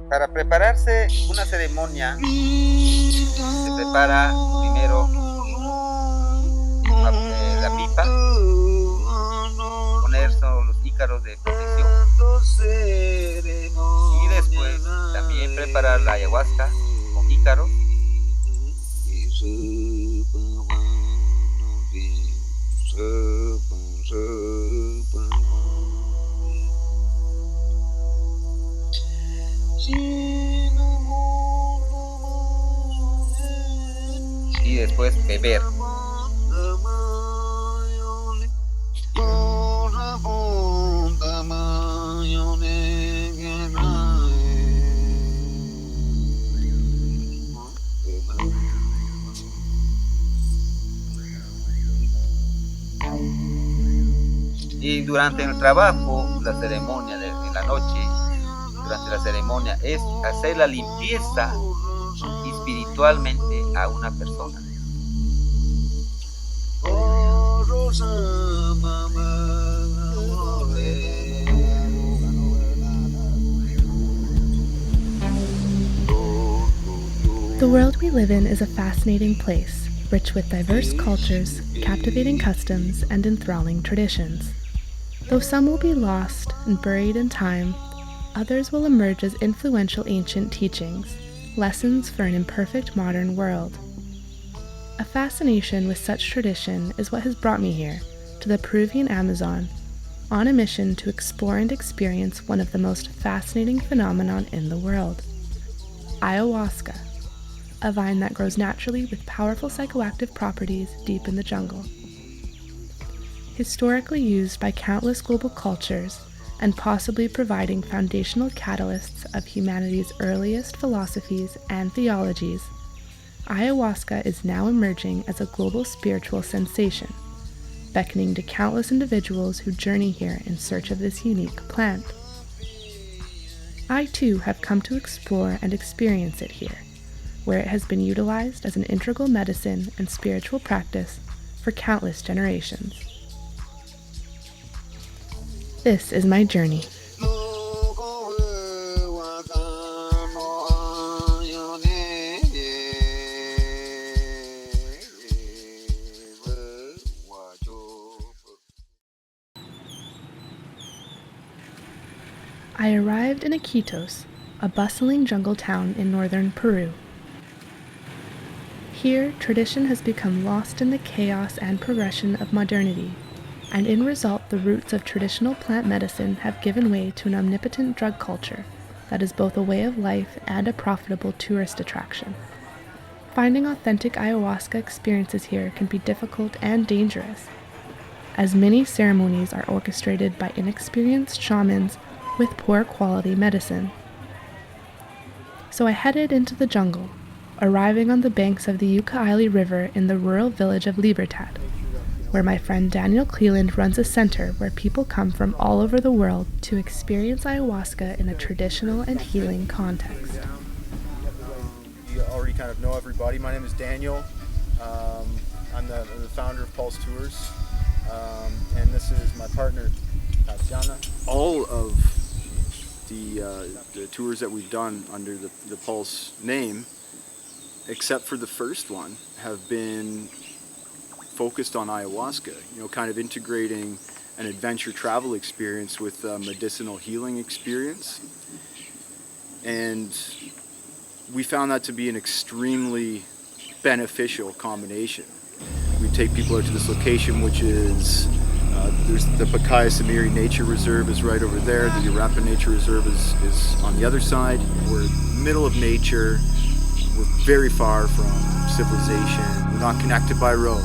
Para prepararse una ceremonia, se prepara primero la pipa, poner son los ícaros de protección y después también preparar la ayahuasca con ícaros. Y después beber. Y durante el trabajo, la ceremonia de la noche, durante la ceremonia es hacer la limpieza espiritualmente a una persona. The world we live in is a fascinating place, rich with diverse cultures, captivating customs, and enthralling traditions. Though some will be lost and buried in time, others will emerge as influential ancient teachings, lessons for an imperfect modern world. A fascination with such tradition is what has brought me here, to the Peruvian Amazon, on a mission to explore and experience one of the most fascinating phenomenon in the world, ayahuasca, a vine that grows naturally with powerful psychoactive properties deep in the jungle. Historically used by countless global cultures and possibly providing foundational catalysts of humanity's earliest philosophies and theologies, ayahuasca is now emerging as a global spiritual sensation, beckoning to countless individuals who journey here in search of this unique plant. I too have come to explore and experience it here, where it has been utilized as an integral medicine and spiritual practice for countless generations. This is my journey. I arrived in Iquitos, a bustling jungle town in northern Peru. Here, tradition has become lost in the chaos and progression of modernity, and in result the roots of traditional plant medicine have given way to an omnipotent drug culture that is both a way of life and a profitable tourist attraction. Finding authentic ayahuasca experiences here can be difficult and dangerous, as many ceremonies are orchestrated by inexperienced shamans with poor quality medicine. So I headed into the jungle, arriving on the banks of the Ucayali River in the rural village of Libertad, where my friend Daniel Cleland runs a center where people come from all over the world to experience ayahuasca in a traditional and healing context. You already kind of know everybody. My name is Daniel. I'm the founder of Pulse Tours, and this is my partner, Tatiana. All of the tours that we've done under the Pulse name, except for the first one, have been focused on ayahuasca, kind of integrating an adventure travel experience with a medicinal healing experience. And we found that to be an extremely beneficial combination. We take people out to this location, which is There's the Pacaya Samiri Nature Reserve is right over there. The Yarapa Nature Reserve is on the other side. We're middle of nature. We're very far from civilization. We're not connected by road.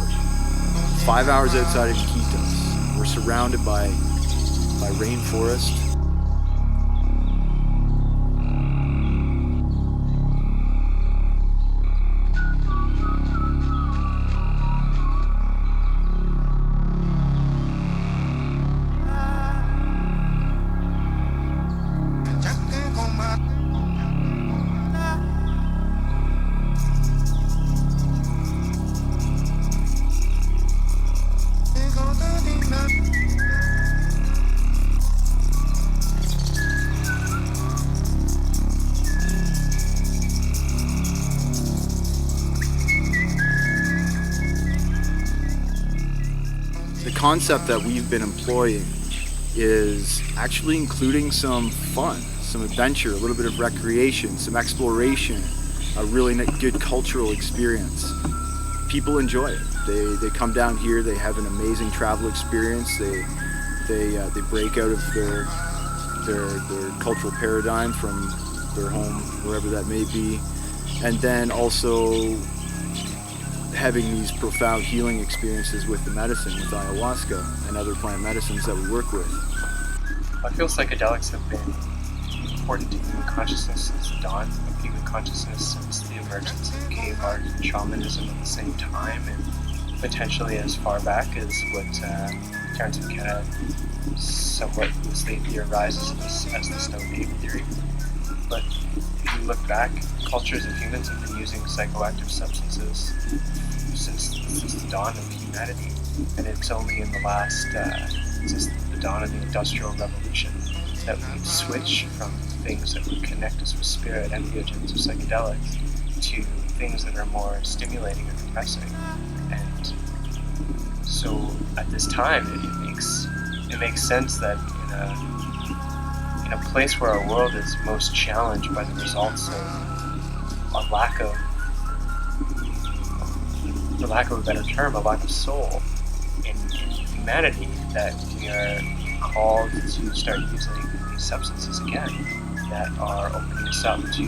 5 hours outside of Iquitos. We're surrounded by rainforest. The concept that we've been employing is actually including some fun, some adventure, a little bit of recreation, some exploration, a really good cultural experience. People enjoy it. They come down here, they have an amazing travel experience, they break out of their cultural paradigm from their home, wherever that may be, and then also having these profound healing experiences with the medicine, with ayahuasca and other plant medicines that we work with. I feel psychedelics have been important to human consciousness since the dawn of human consciousness, since the emergence of cave art and shamanism at the same time, and potentially as far back as what Terence McKenna somewhat loosely theorizes as the Stone Age theory. But if you look back, cultures of humans have been using psychoactive substances since the dawn of humanity, and it's only in the last, since the dawn of the Industrial Revolution, that we switch from things that would connect us with spirit, entheogens or psychedelics, to things that are more stimulating and depressing. And so at this time, it makes sense that in a place where our world is most challenged by the results of a lack of, for lack of a better term, a lack of soul in humanity, that we are called to start using these substances again that are opening us up to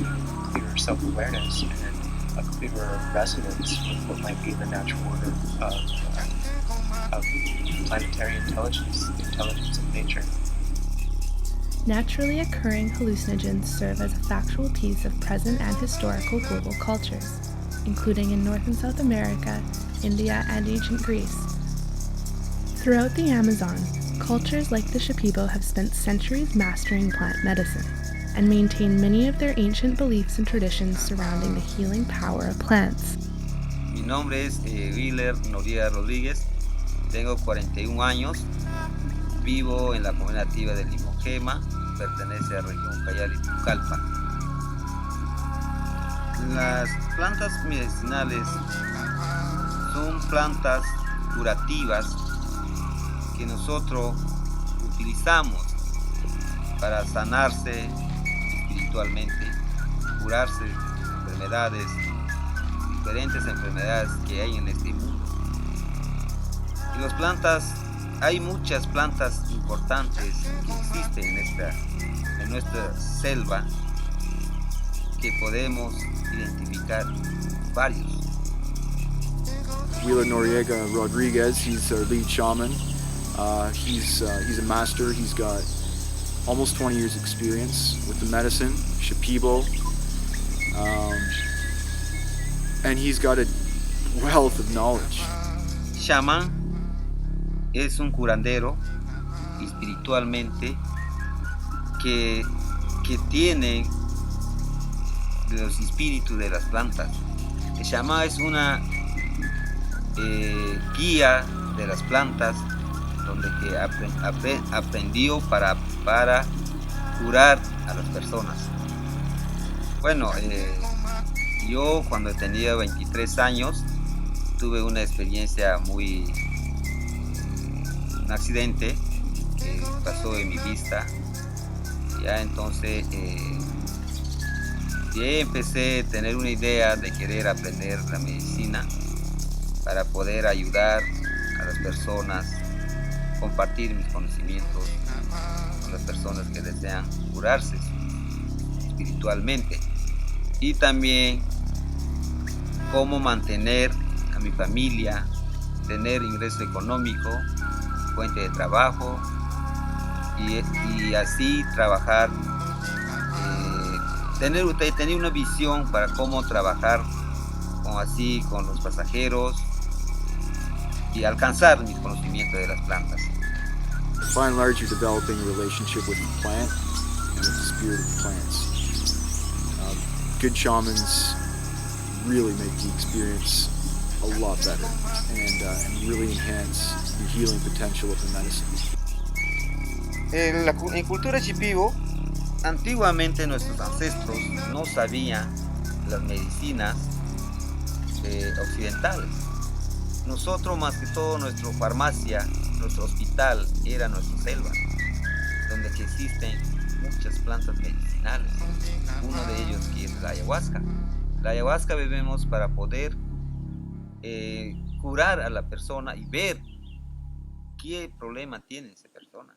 clearer self-awareness and a clearer resonance with what might be the natural order of planetary intelligence, the intelligence of nature. Naturally occurring hallucinogens serve as a factual piece of present and historical global cultures, including in North and South America, India, and ancient Greece. Throughout the Amazon, cultures like the Shipibo have spent centuries mastering plant medicine and maintain many of their ancient beliefs and traditions surrounding the healing power of plants. Mi nombre es Willer Noriega Rodríguez, tengo 41 años, vivo en la comunidad nativa de Limogema, pertenece a la región Cayal y Pucallpa. Las plantas medicinales son plantas curativas que nosotros utilizamos para sanarse espiritualmente, curarse enfermedades, diferentes enfermedades que hay en este mundo. Y las plantas, hay muchas plantas importantes que existen en nuestra selva que podemos identificar varios. Wheeler Noriega Rodriguez, he's our lead shaman. He's a master. He's got almost 20 years experience with the medicine, Shipibo, and he's got a wealth of knowledge. Shaman es un curandero espiritualmente que tiene los espíritus de las plantas. El shaman es una guía de las plantas donde que aprendió para curar a las personas. Bueno, yo cuando tenía 23 años tuve una experiencia un accidente que pasó en mi vista. Ya entonces ya empecé a tener una idea de querer aprender la medicina para poder ayudar a las personas compartir mis conocimientos con las personas que desean curarse espiritualmente, y también cómo mantener a mi familia, tener ingreso económico, fuente de trabajo, y así trabajar, tener una visión para cómo trabajar con los pasajeros y alcanzar mis conocimientos de las plantas. By and large, you're developing a relationship with the plant and with the spirit of plants. Good shamans really make the experience a lot better and really enhance the healing potential of the medicine. En cultura Shipibo, antiguamente nuestros ancestros no sabían las medicinas occidentales. Nosotros, más que todo, nuestra farmacia, nuestro hospital era nuestra selva, donde existen muchas plantas medicinales. Uno de ellos que es la ayahuasca. La ayahuasca bebemos para poder curar a la persona y ver qué problema tiene esa persona.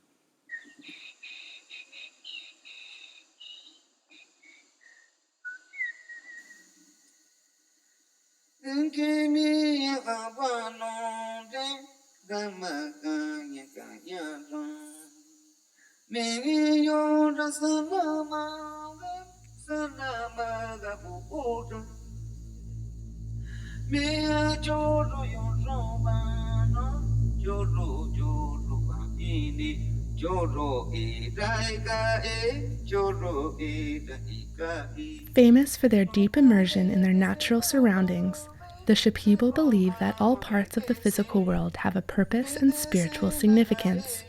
Famous for their deep immersion in their natural surroundings, the Shipibo believe that all parts of the physical world have a purpose and spiritual significance.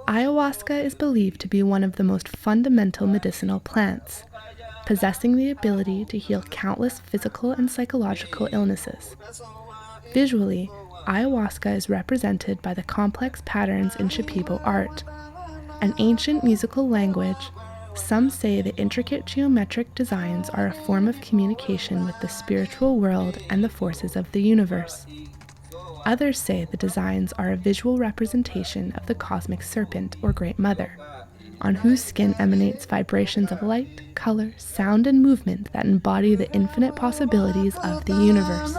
Ayahuasca is believed to be one of the most fundamental medicinal plants, possessing the ability to heal countless physical and psychological illnesses. Visually, ayahuasca is represented by the complex patterns in Shipibo art. An ancient musical language, some say the intricate geometric designs are a form of communication with the spiritual world and the forces of the universe. Others say the designs are a visual representation of the cosmic serpent or Great Mother, on whose skin emanates vibrations of light, color, sound, and movement that embody the infinite possibilities of the universe.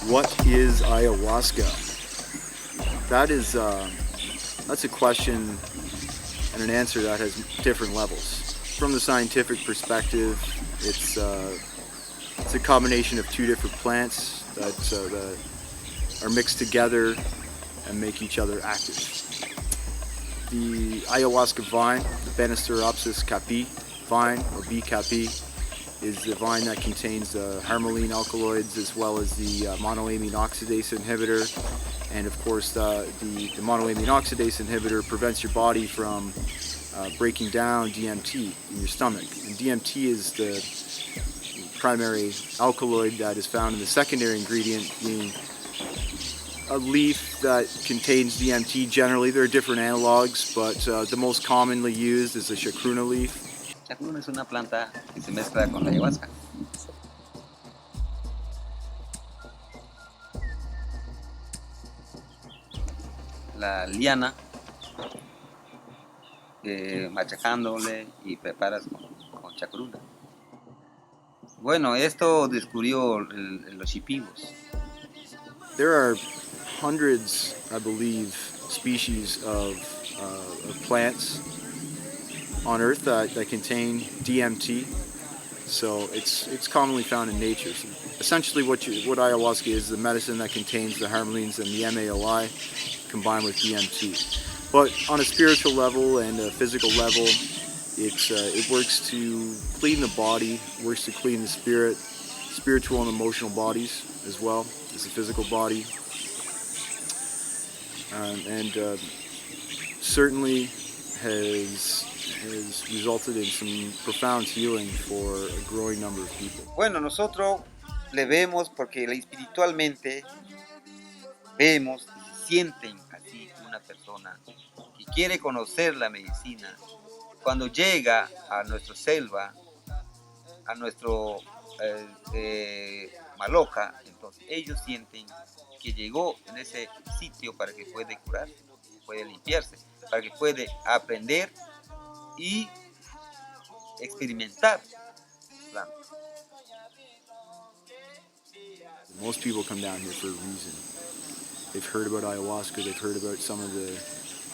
What is ayahuasca? That's a question and an answer that has different levels. From the scientific perspective, it's a combination of two different plants that are mixed together and make each other active. The ayahuasca vine, the Banisteropsis capi vine, or B capi, is the vine that contains the harmaline alkaloids as well as the monoamine oxidase inhibitor. And of course, the monoamine oxidase inhibitor prevents your body from breaking down DMT in your stomach. And DMT is the primary alkaloid that is found in the secondary ingredient, being a leaf that contains DMT. Generally, there are different analogs, but the most commonly used is the chacruna leaf. Chacruna es una planta que se mezcla con la ayahuasca. La liana, machacándole y preparas con chacruna. Bueno, esto descubrió los Shipibos. There are hundreds, I believe, species of plants on Earth that contain DMT, so it's commonly found in nature. So essentially what ayahuasca is, the medicine that contains the harmalines and the MAOI combined with DMT. But on a spiritual level and a physical level, it works to clean the body, works to clean the spirit, spiritual and emotional bodies as well as the physical body. And certainly has resulted in some profound healing for a growing number of people. Bueno, nosotros le vemos porque espiritualmente vemos y se sienten así una persona que quiere conocer la medicina. Cuando llega a nuestra selva, a nuestro maloca, entonces ellos sienten que llegó en ese sitio para que puede curarse, puede limpiarse, para que puede aprender y experimentar plantas. Most people come down here for a reason. They've heard about ayahuasca, they've heard about some of the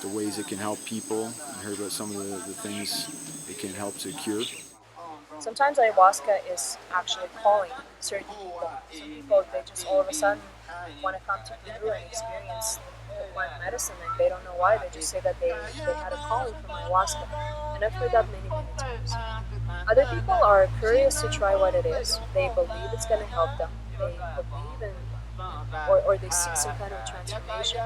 ways it can help people, and heard about some of the things it can help to cure. Sometimes ayahuasca is actually calling certain people. Some people, they just all of a sudden want to come to Peru and experience the plant medicine, and they don't know why. They just say that they had a calling from ayahuasca. And I've heard that many, many times. Other people are curious to try what it is. They believe it's going to help them. They believe in, or they see some kind of transformation,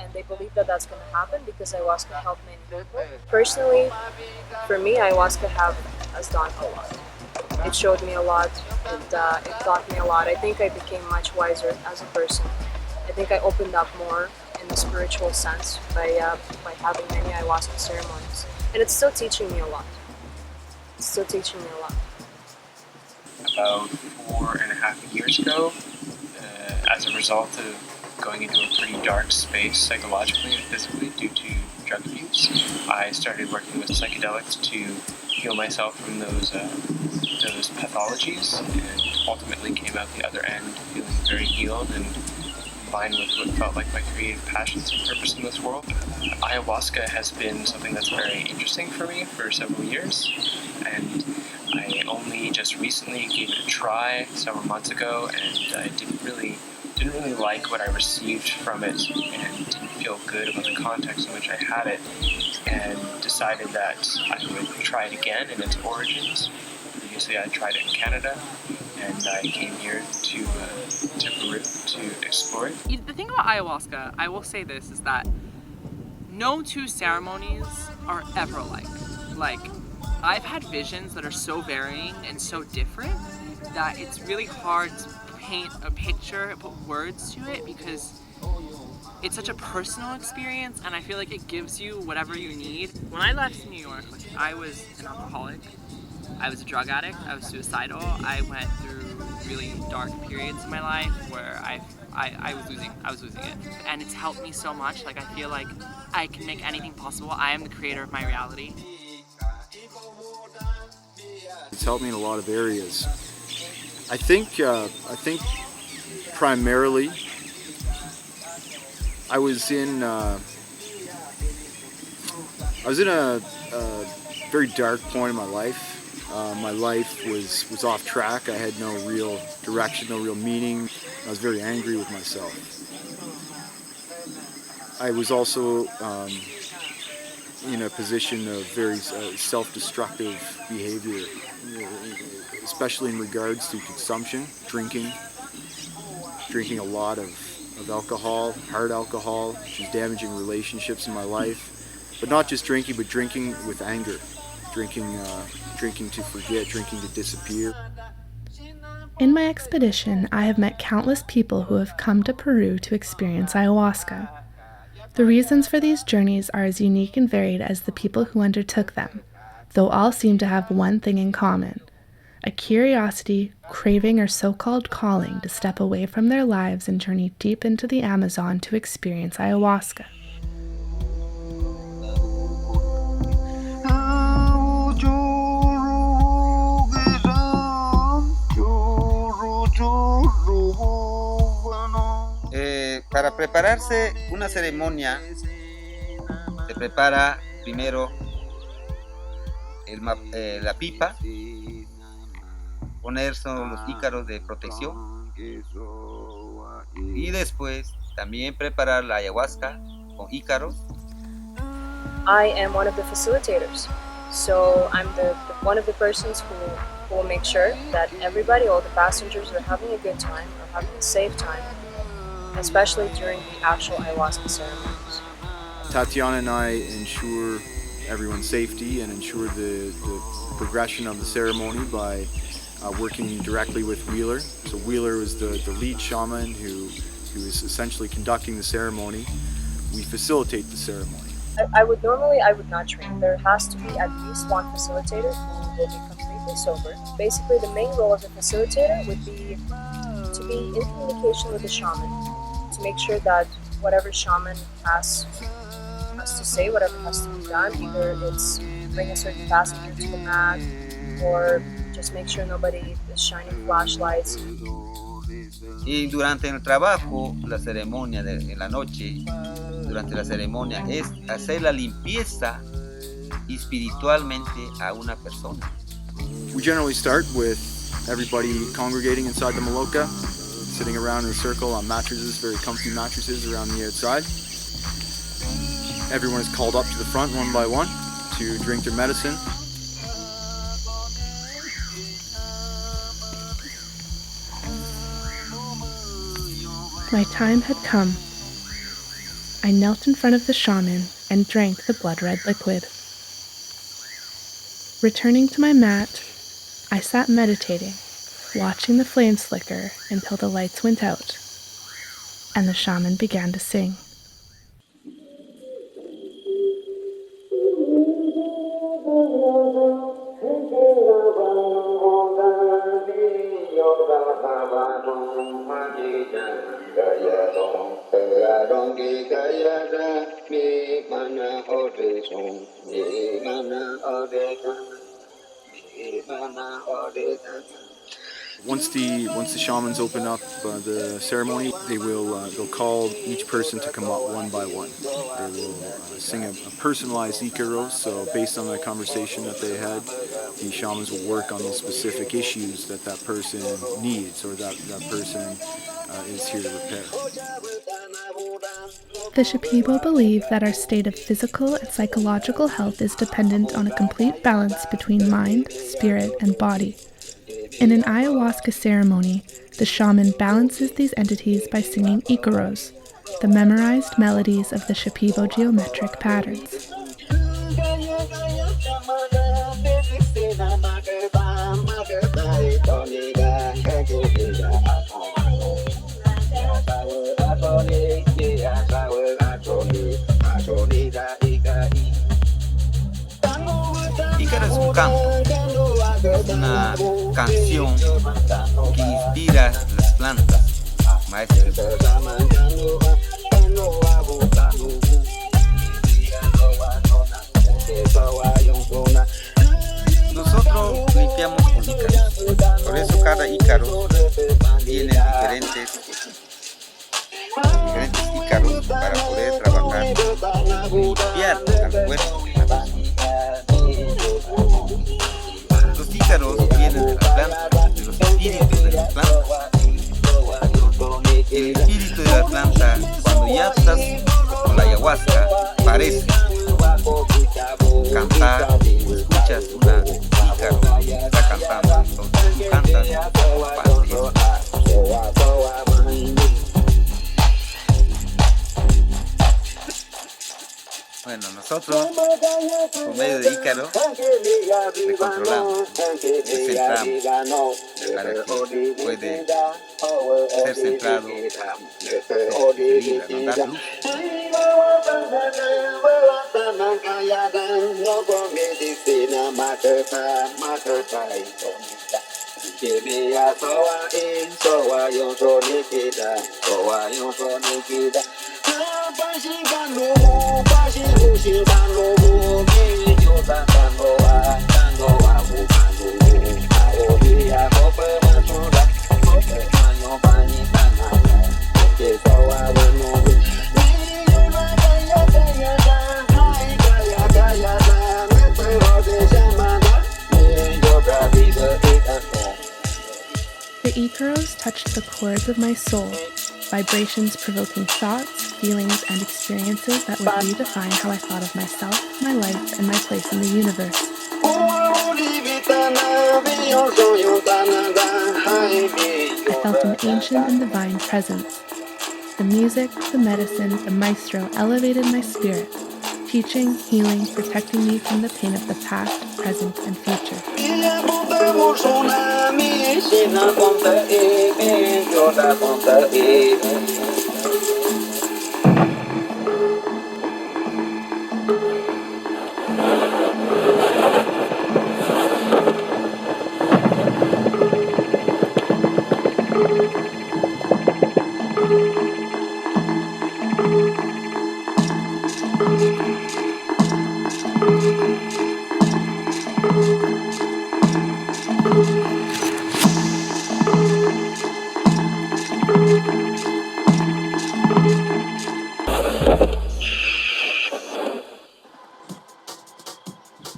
and they believe that that's going to happen because ayahuasca helped many people. Personally, for me, ayahuasca has done a lot. It showed me a lot. It taught me a lot. I think I became much wiser as a person. I think I opened up more in the spiritual sense by having many ayahuasca ceremonies, and it's still teaching me a lot. It's still teaching me a lot. About 4.5 years ago, as a result of going into a pretty dark space psychologically and physically due to drug abuse, I started working with psychedelics to heal myself from those pathologies, and ultimately came out the other end feeling very healed and in line with what felt like my creative passions and purpose in this world. Ayahuasca has been something that's very interesting for me for several years, and I only just recently gave it a try several months ago, and I didn't really like what I received from it, and didn't feel good about the context in which I had it, and decided that I would try it again in its origins. Previously I tried it in Canada, and I came here to Peru to explore it. The thing about ayahuasca, I will say this, is that no two ceremonies are ever alike. Like, I've had visions that are so varying and so different that it's really hard to paint a picture, put words to it, because it's such a personal experience, and I feel like it gives you whatever you need. When I left New York, I was an alcoholic, I was a drug addict, I was suicidal, I went through really dark periods in my life where I was losing it. And it's helped me so much. Like, I feel like I can make anything possible. I am the creator of my reality. It's helped me in a lot of areas. I think primarily I was in a very dark point in my life. My life was off track. I had no real direction, no real meaning. I was very angry with myself. I was also in a position of very self-destructive behavior, especially in regards to consumption, drinking a lot of alcohol, hard alcohol, which is damaging relationships in my life. But not just drinking, but drinking with anger, drinking to forget, drinking to disappear. In my expedition, I have met countless people who have come to Peru to experience ayahuasca. The reasons for these journeys are as unique and varied as the people who undertook them, though all seem to have one thing in common: a curiosity, craving, or so-called calling to step away from their lives and journey deep into the Amazon to experience ayahuasca. Para prepararse una ceremonia, se prepara primero la pipa, ponerse los ícaros de protección, Y después también preparar la ayahuasca con ícaros. I am one of the facilitators. So I'm one of the persons who will make sure that everybody, all the passengers, are having a good time, are having a safe time, especially during the actual ayahuasca ceremonies. Tatiana and I ensure everyone's safety and ensure the progression of the ceremony by working directly with Wheeler. So Wheeler was the lead shaman who is essentially conducting the ceremony. We facilitate the ceremony. I would not train. There has to be at least one facilitator who will be completely sober. Basically, the main role of the facilitator would be to be in communication with the shaman, to make sure that whatever shaman has to say, whatever has to be done, either it's bring a certain passenger to the mat or just make sure nobody is shining flashlights. Y durante el trabajo, la ceremonia en la noche, durante la ceremonia es hacer la limpieza espiritualmente a una persona. We generally start with everybody congregating inside the maloca, sitting around in a circle on mattresses, very comfy mattresses around the outside. Everyone is called up to the front one by one to drink their medicine. My time had come. I knelt in front of the shaman and drank the blood-red liquid. Returning to my mat, I sat meditating, watching the flames flicker until the lights went out, and the shaman began to sing. Once the shamans open up the ceremony, they'll call each person to come up one by one. They will sing a personalized icaros, so based on that conversation that they had, the shamans will work on the specific issues that person needs or that person is here to repair. The Shipibo believe that our state of physical and psychological health is dependent on a complete balance between mind, spirit, and body. In an ayahuasca ceremony, the shaman balances these entities by singing icaros, the memorized melodies of the Shipibo geometric patterns. Ícaro es un canto, es una canción que inspira las plantas maestras. Nosotros limpiamos con ícaros, por eso cada ícaro tiene diferentes ícaros para poder trabajar y limpiar al cuerpo. Los ícaros vienen de las plantas, de los espíritus de las plantas. El espíritu de la planta, cuando ya estás con la ayahuasca, parece cantar o escuchas una ícaro que está cantando, entonces tú cantas parte. Bueno, nosotros, por medio de ícaro, le controlamos, le centramos para que puede ser centrado, nos da luz. The Icaros touched the chords of my soul, vibrations provoking thoughts, feelings, and experiences that would redefine how I thought of myself, my life, and my place in the universe. I felt an ancient and divine presence. The music, the medicine, the maestro elevated my spirit, teaching, healing, protecting me from the pain of the past, present, and future.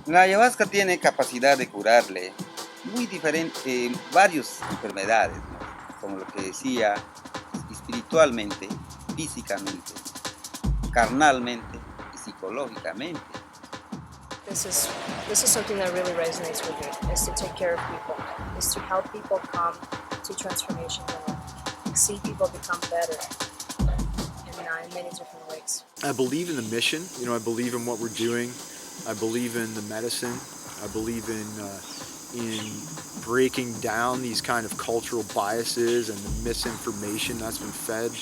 La ayahuasca tiene capacidad de curarle muy diferente, varias enfermedades, ¿no? Como lo que decía, espiritualmente, físicamente, carnalmente y psicológicamente. This is something that really resonates with me, is to take care of people, is to help people come to transformation and see people become better in many different ways. I believe in the mission, I believe in what we're doing. I believe in the medicine. I believe in breaking down these kind of cultural biases and the misinformation that's been fed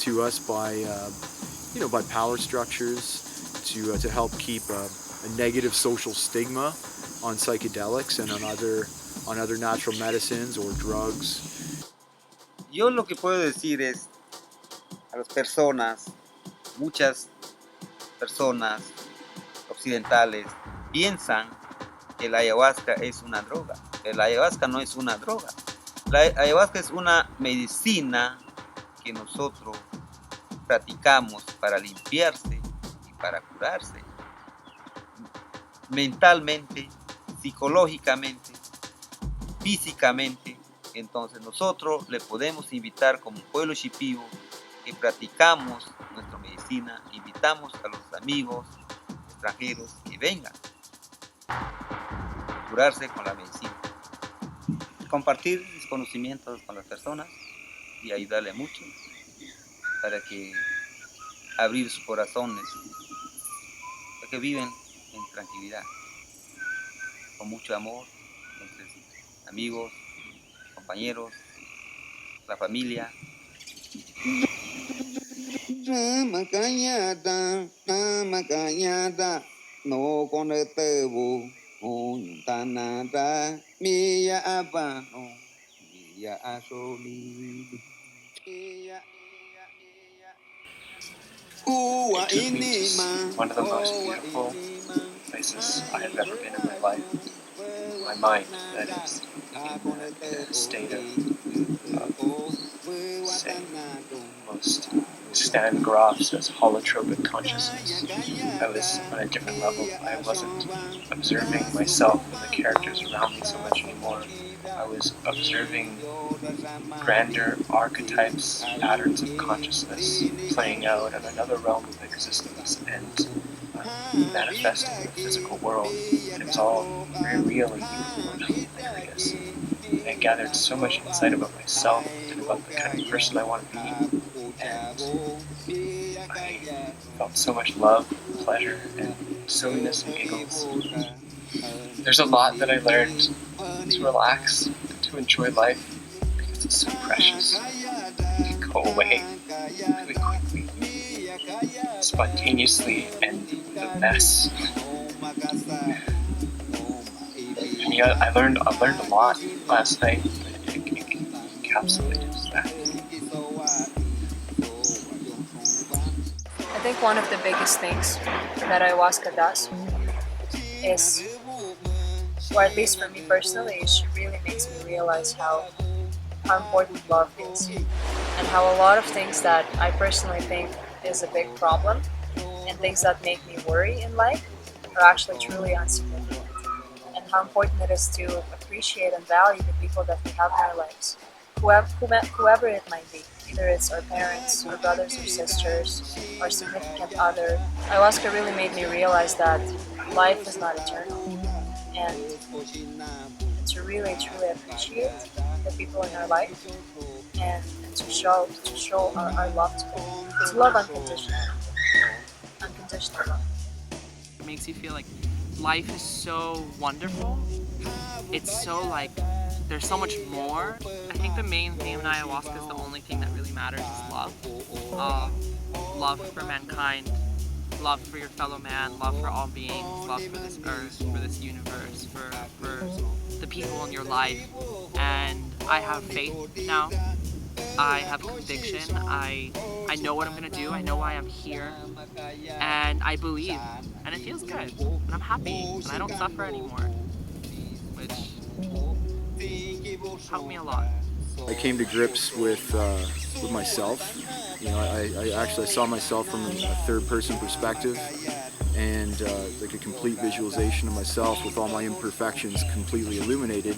to us by power structures to help keep a negative social stigma on psychedelics and on other natural medicines or drugs. Yo lo que puedo decir es a las personas, muchas personas occidentales piensan que la ayahuasca es una droga. Pero la ayahuasca no es una droga. La ayahuasca es una medicina que nosotros practicamos para limpiarse y para curarse. Mentalmente, psicológicamente, físicamente. Entonces nosotros le podemos invitar como pueblo shipibo que practicamos nuestra medicina, invitamos a los amigos extranjeros que vengan a curarse con la medicina, compartir mis conocimientos con las personas y ayudarle mucho para que abrir sus corazones, para que viven en tranquilidad, con mucho amor entre amigos, compañeros, la familia. No conectebo con tanada mia abano mia asoli. It took me to one of the most beautiful places I have ever been in my life. My mind, that is, in a state of say, most Stan Groff says holotropic consciousness. I was on a different level. I wasn't observing myself and the characters around me so much anymore. I was observing grander archetypes, patterns of consciousness playing out in another realm of existence and manifesting in the physical world. And it was all very real and beautiful and hilarious. I gathered so much insight about myself and about the kind of person I want to be. And I felt so much love, pleasure, and silliness and giggles. There's a lot that I learned to relax and to enjoy life because it's so precious. It can go away really quickly, spontaneously, and with a mess. And yeah, I learned a lot last night. It encapsulated that. I think one of the biggest things that ayahuasca does is, or at least for me personally, it really makes me realize how important love is, and how a lot of things that I personally think is a big problem and things that make me worry in life are actually truly insignificant, and how important it is to appreciate and value the people that we have in our lives, whoever it might be. Either it's our parents, our brothers or sisters, our significant other. Ayahuasca really made me realize that life is not eternal, and to really truly appreciate the people in our life, and to show our love to them. To love unconditional love. It makes you feel like life is so wonderful. It's so like there's so much more. I think the main theme in ayahuasca is the only thing that really matters is love. Love for mankind, love for your fellow man, love for all beings, love for this earth, for this universe, for the people in your life. And I have faith now. I have conviction. I know what I'm gonna do. I know why I'm here, and I believe, and it feels good, and I'm happy, and I don't suffer anymore, which helped me a lot. I came to grips with myself. You know, I saw myself from a third-person perspective, and like a complete visualization of myself with all my imperfections completely illuminated,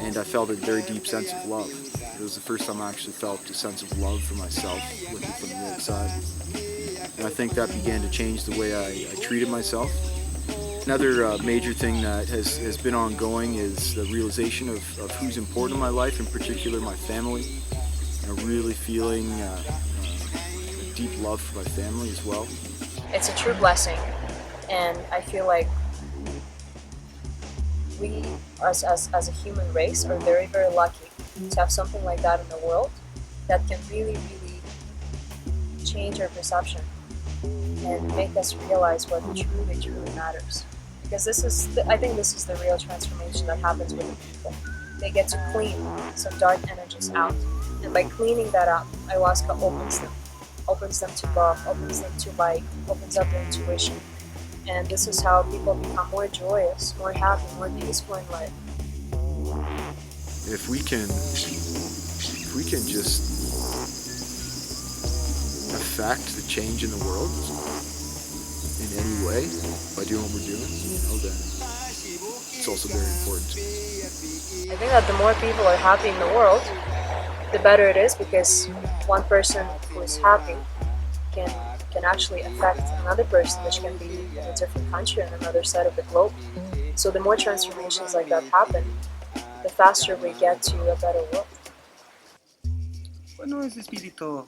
and I felt a very deep sense of love. It was the first time I actually felt a sense of love for myself, looking from the outside. And I think that began to change the way I treated myself. Another major thing that has been ongoing is the realization of who's important in my life, in particular my family. And really feeling a deep love for my family as well. It's a true blessing, and I feel like we, as a human race, are very, very lucky to have something like that in the world that can really, really change our perception and make us realize what truly, truly matters. Because I think this is the real transformation that happens with the people. They get to clean some dark energies out, and by cleaning that up, ayahuasca opens them to love, opens them to light, opens up their intuition. And this is how people become more joyous, more happy, more peaceful in life. If we can just affect the change in the world in any way by doing what we're doing, then it's also very important. I think that the more people are happy in the world, the better it is, because one person who is happy can actually affect another person, which can be in a different country on another side of the globe. So the more transformations like that happen, the faster we get to a better world. Bueno, ese espíritu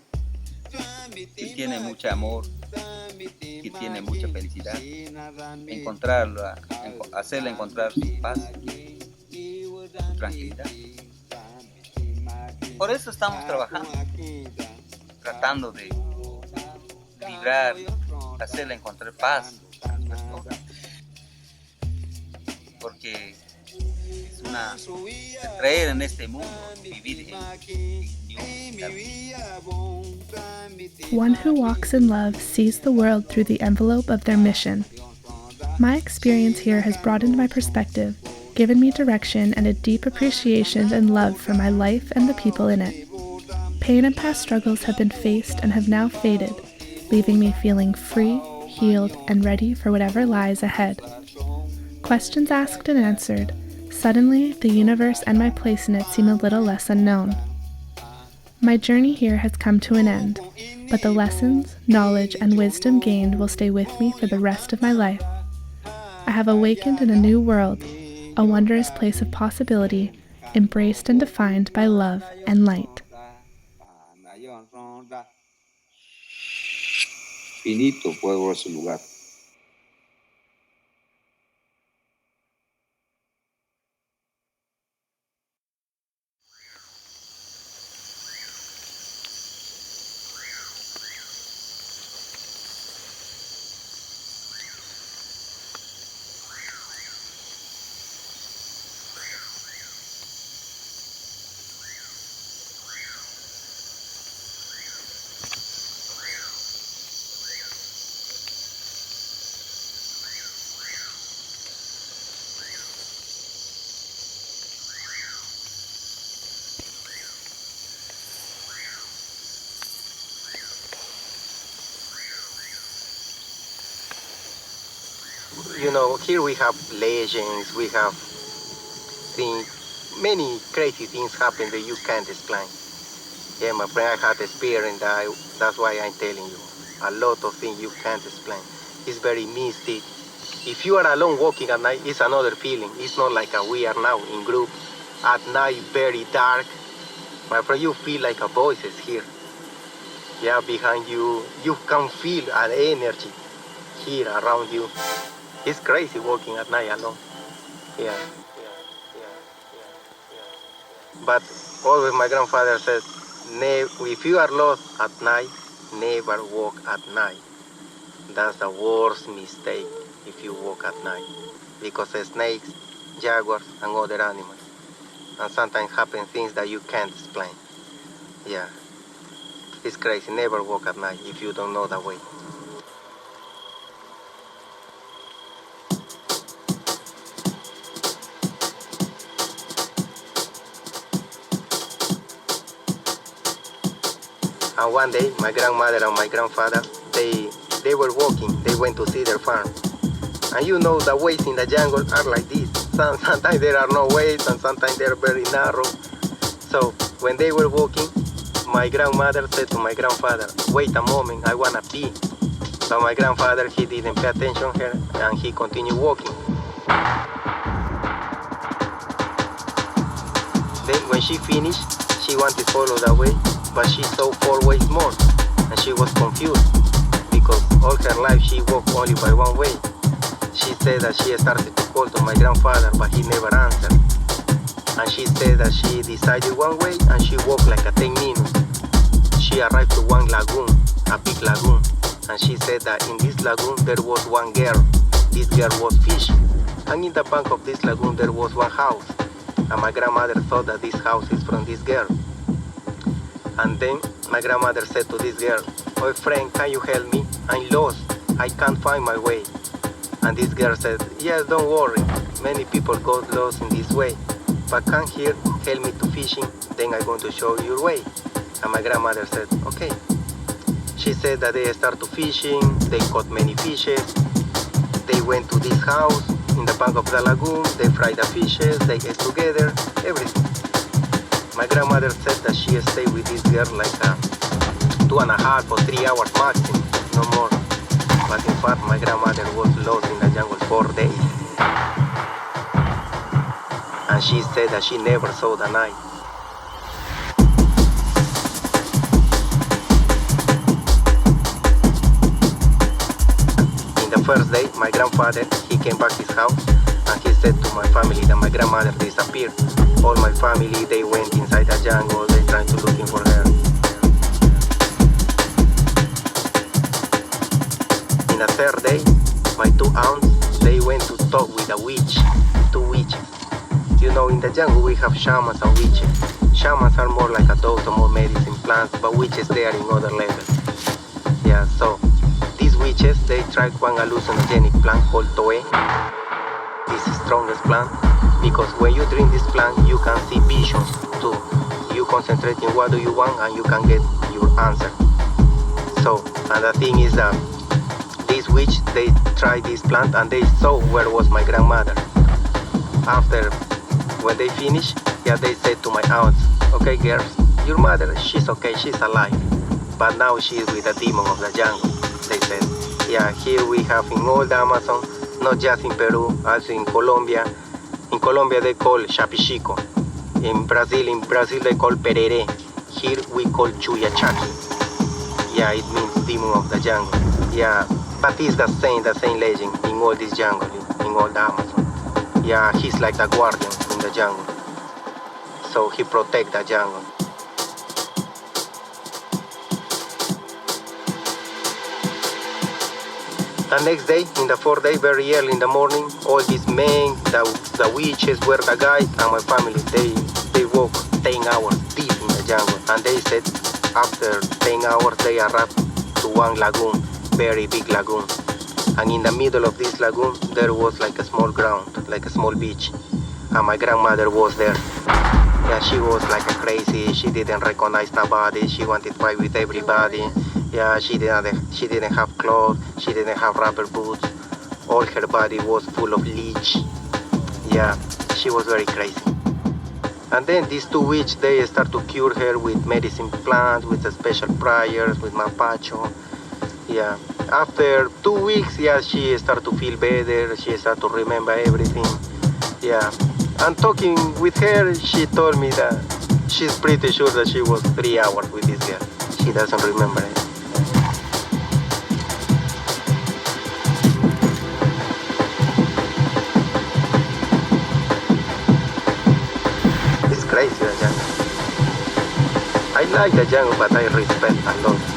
que tiene mucho amor, que tiene mucha felicidad, encontrarla, hacerle encontrar su paz, su tranquilidad. Por eso estamos trabajando, tratando de vibrar, hacerle encontrar paz a nuestro hogar. Porque es una creer en este mundo, vivir en unión. One who walks in love sees the world through the envelope of their mission. My experience here has broadened my perspective, given me direction and a deep appreciation and love for my life and the people in it. Pain and past struggles have been faced and have now faded, leaving me feeling free, healed, and ready for whatever lies ahead. Questions asked and answered, suddenly the universe and my place in it seem a little less unknown. My journey here has come to an end, but the lessons, knowledge, and wisdom gained will stay with me for the rest of my life. I have awakened in a new world, a wondrous place of possibility, embraced and defined by love and light. Finito puede volverse lugar. You know, here we have legends, we have things, many crazy things happen that you can't explain. Yeah, my friend, I had experience that's why I'm telling you. A lot of things you can't explain. It's very mystic. If you are alone walking at night, it's another feeling. It's not like we are now in group. At night, very dark. My friend, you feel like a voices here. Yeah, behind you, you can feel an energy here around you. It's crazy walking at night alone. Yeah. But always my grandfather says, if you are lost at night, never walk at night. That's the worst mistake if you walk at night. Because snakes, jaguars, and other animals. And sometimes happen things that you can't explain. Yeah. It's crazy. Never walk at night if you don't know the way. And one day, my grandmother and my grandfather, they were walking. They went to see their farm. And you know the ways in the jungle are like this. Sometimes there are no ways, and sometimes they're very narrow. So when they were walking, my grandmother said to my grandfather, "Wait a moment, I wanna pee." But my grandfather, he didn't pay attention to her, and he continued walking. Then when she finished, she wanted to follow the way, but she saw 4 ways more, and she was confused, because all her life she walked only by one way. She said that she started to call to my grandfather, but he never answered. And she said that she decided one way, and she walked like 10 minutes. She arrived to one lagoon, a big lagoon, and she said that in this lagoon there was one girl. This girl was fishing, and in the bank of this lagoon there was one house. And my grandmother thought that this house is from this girl. And then my grandmother said to this girl, "Oh friend, can you help me? I'm lost. I can't find my way." And this girl said, "Yes, don't worry. Many people got lost in this way. But come here, help me to fishing, then I'm going to show you your way." And my grandmother said, "Okay." She said that they started to fishing, they caught many fishes. They went to this house in the bank of the lagoon, they fried the fishes, they ate together, everything. My grandmother said that she stayed with this girl like 2.5 or 3 hours maximum, no more. But in fact, my grandmother was lost in the jungle 4 days. And she said that she never saw the night. In the first day, my grandfather, he came back to his house, and he said to my family that my grandmother disappeared. All my family, they went inside the jungle, they tried to looking for her. In the third day, my 2 aunts, they went to talk with a witch, 2 witches. You know, in the jungle we have shamans and witches. Shamans are more like a doctor, more medicine plants, but witches, they are in other levels. Yeah, so these witches, they tried one hallucinogenic plant called toe. This is the strongest plant, because when you drink this plant, you can see visions too. You concentrate in what do you want, and you can get your answer. So, and the thing is that this witch, they tried this plant, and they saw where was my grandmother. After, when they finished, yeah, they said to my aunts, "Okay, girls, your mother, she's okay, she's alive. But now she's with the demon of the jungle," they said. Yeah, here we have in all the Amazon, not just in Peru, also in Colombia. In Colombia they call chapichico. In Brazil they call perere. Here we call chuyachaki. Yeah, it means demon of the jungle. Yeah, but it's the same legend in all this jungle, in all the Amazon. Yeah, he's like the guardian in the jungle. So he protects the jungle. The next day, in the 4th day, very early in the morning, all these men, the witches were the guys, and my family, they walk 10 hours deep in the jungle. And they said after 10 hours, they arrived to one lagoon, very big lagoon. And in the middle of this lagoon, there was like a small ground, like a small beach. And my grandmother was there. Yeah, she was like a crazy. She didn't recognize nobody. She wanted to fight with everybody. Yeah, she didn't have clothes. She didn't have rubber boots. All her body was full of leech. Yeah, she was very crazy. And then these 2 weeks, they start to cure her with medicine plants, with the special prayers, with mapacho. Yeah. After 2 weeks, yeah, she started to feel better. She started to remember everything. Yeah. And talking with her, she told me that she's pretty sure that she was 3 hours with this girl. She doesn't remember it. It's crazy, the jungle. I like the jungle, but I respect a lot.